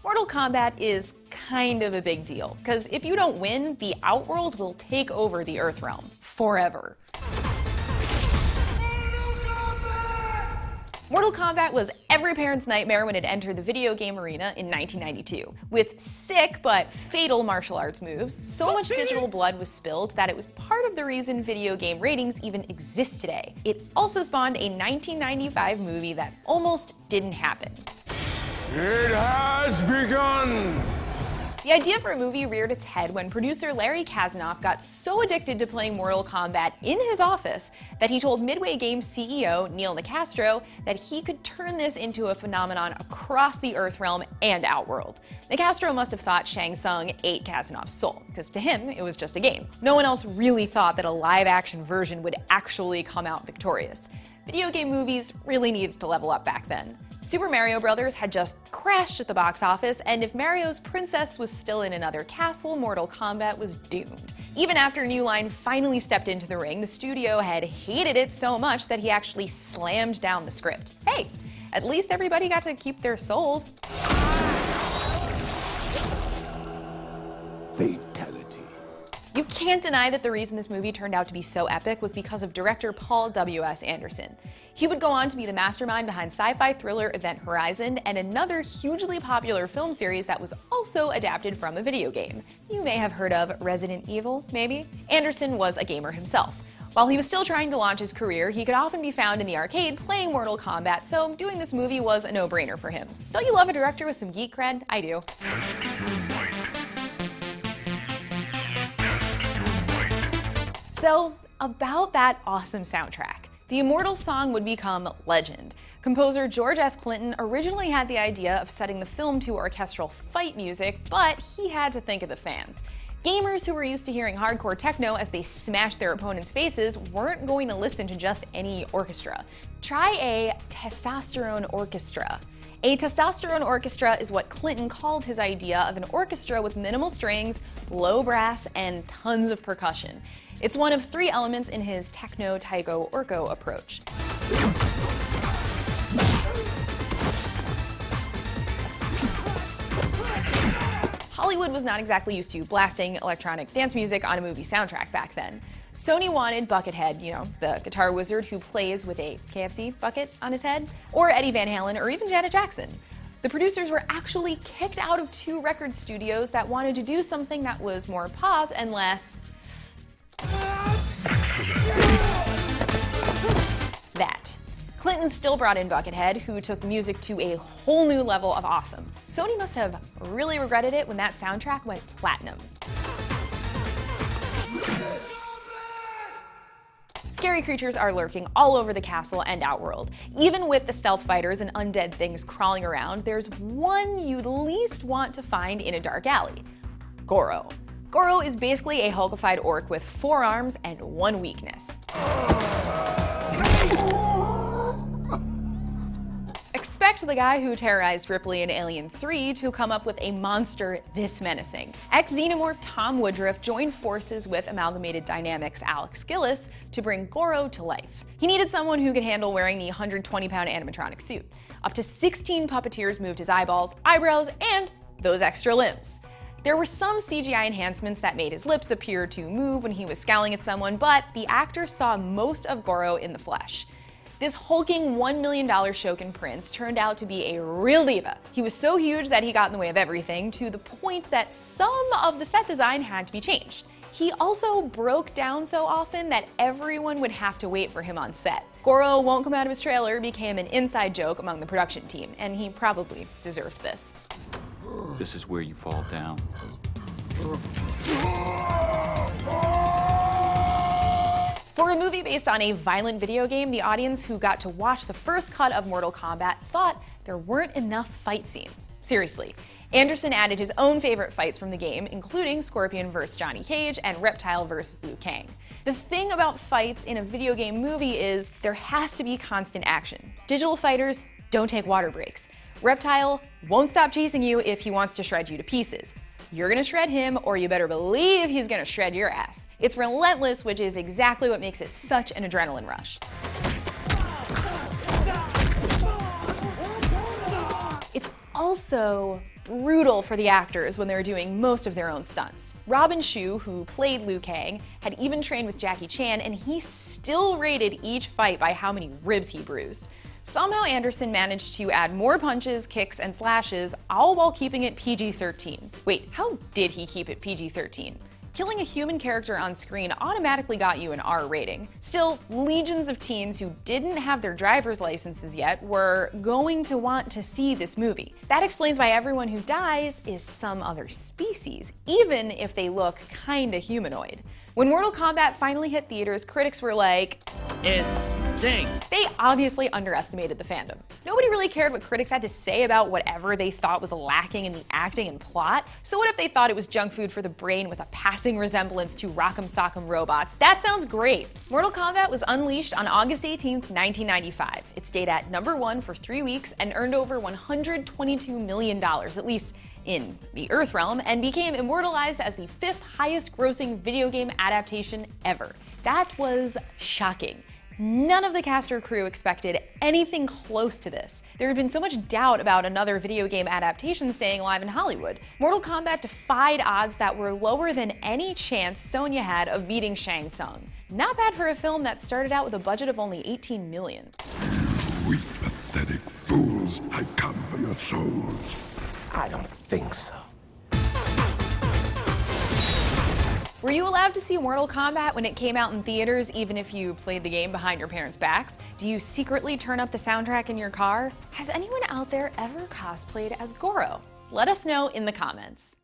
Mortal Kombat is kind of a big deal, because if you don't win, the Outworld will take over the Earthrealm. Forever. Mortal Kombat was every parent's nightmare when it entered the video game arena in 1992. With sick but fatal martial arts moves, so much digital blood was spilled that it was part of the reason video game ratings even exist today. It also spawned a 1995 movie that almost didn't happen. It has begun! The idea for a movie reared its head when producer Larry Kazanoff got so addicted to playing Mortal Kombat in his office that he told Midway Games CEO Neil Nicastro that he could turn this into a phenomenon across the Earthrealm and Outworld. Nicastro must have thought Shang Tsung ate Kazanoff's soul, because to him it was just a game. No one else really thought that a live-action version would actually come out victorious. Video game movies really needed to level up back then. Super Mario Bros. Had just crashed at the box office, and if Mario's princess was still in another castle, Mortal Kombat was doomed. Even after New Line finally stepped into the ring, the studio had hated it so much that he actually slammed down the script. Hey, at least everybody got to keep their souls. Fatality. You can't deny that the reason this movie turned out to be so epic was because of director Paul W.S. Anderson. He would go on to be the mastermind behind sci-fi thriller Event Horizon and another hugely popular film series that was also adapted from a video game. You may have heard of Resident Evil, maybe? Anderson was a gamer himself. While he was still trying to launch his career, he could often be found in the arcade playing Mortal Kombat, so doing this movie was a no-brainer for him. Don't you love a director with some geek cred? I do. So, about that awesome soundtrack. The Immortal Song would become legend. Composer George S. Clinton originally had the idea of setting the film to orchestral fight music, but he had to think of the fans. Gamers who were used to hearing hardcore techno as they smashed their opponents' faces weren't going to listen to just any orchestra. Try a Testosterone Orchestra. A Testosterone Orchestra is what Clinton called his idea of an orchestra with minimal strings, low brass, and tons of percussion. It's one of 3 elements in his techno-taiko-orco approach. Hollywood was not exactly used to blasting electronic dance music on a movie soundtrack back then. Sony wanted Buckethead, you know, the guitar wizard who plays with a KFC bucket on his head, or Eddie Van Halen, or even Janet Jackson. The producers were actually kicked out of 2 record studios that wanted to do something that was more pop and less that. Clinton still brought in Buckethead, who took music to a whole new level of awesome. Sony must have really regretted it when that soundtrack went platinum. Scary creatures are lurking all over the castle and Outworld. Even with the stealth fighters and undead things crawling around, there's one you'd least want to find in a dark alley: Goro. Goro is basically a hulkified orc with 4 arms and 1 weakness. Expect the guy who terrorized Ripley in Alien 3 to come up with a monster this menacing. Ex-Xenomorph Tom Woodruff joined forces with Amalgamated Dynamics' Alex Gillis to bring Goro to life. He needed someone who could handle wearing the 120-pound animatronic suit. Up to 16 puppeteers moved his eyeballs, eyebrows, and those extra limbs. There were some CGI enhancements that made his lips appear to move when he was scowling at someone, but the actor saw most of Goro in the flesh. This hulking $1 million Shokin Prince turned out to be a real diva. He was so huge that he got in the way of everything, to the point that some of the set design had to be changed. He also broke down so often that everyone would have to wait for him on set. Goro won't come out of his trailer became an inside joke among the production team, and he probably deserved this. This is where you fall down. For a movie based on a violent video game, the audience who got to watch the first cut of Mortal Kombat thought there weren't enough fight scenes. Seriously. Anderson added his own favorite fights from the game, including Scorpion vs. Johnny Cage and Reptile vs. Liu Kang. The thing about fights in a video game movie is there has to be constant action. Digital fighters don't take water breaks. Reptile won't stop chasing you if he wants to shred you to pieces. You're gonna shred him, or you better believe he's gonna shred your ass. It's relentless, which is exactly what makes it such an adrenaline rush. It's also brutal for the actors when they were doing most of their own stunts. Robin Shou, who played Liu Kang, had even trained with Jackie Chan, and he still rated each fight by how many ribs he bruised. Somehow Anderson managed to add more punches, kicks, and slashes, all while keeping it PG-13. Wait, how did he keep it PG-13? Killing a human character on screen automatically got you an R rating. Still, legions of teens who didn't have their driver's licenses yet were going to want to see this movie. That explains why everyone who dies is some other species, even if they look kinda humanoid. When Mortal Kombat finally hit theaters, critics were like, "It stinks." They obviously underestimated the fandom. Nobody really cared what critics had to say about whatever they thought was lacking in the acting and plot. So what if they thought it was junk food for the brain with a passing resemblance to Rock'em Sock'em robots? That sounds great. Mortal Kombat was unleashed on August 18th, 1995. It stayed at #1 for 3 weeks and earned over $122 million, at least in the Earthrealm, and became immortalized as the 5th highest grossing video game adaptation ever. That was shocking. None of the cast or crew expected anything close to this. There had been so much doubt about another video game adaptation staying alive in Hollywood. Mortal Kombat defied odds that were lower than any chance Sonya had of beating Shang Tsung. Not bad for a film that started out with a budget of only $18 million. Weak, pathetic fools, I've come for your souls. I don't think so. Were you allowed to see Mortal Kombat when it came out in theaters, even if you played the game behind your parents' backs? Do you secretly turn up the soundtrack in your car? Has anyone out there ever cosplayed as Goro? Let us know in the comments.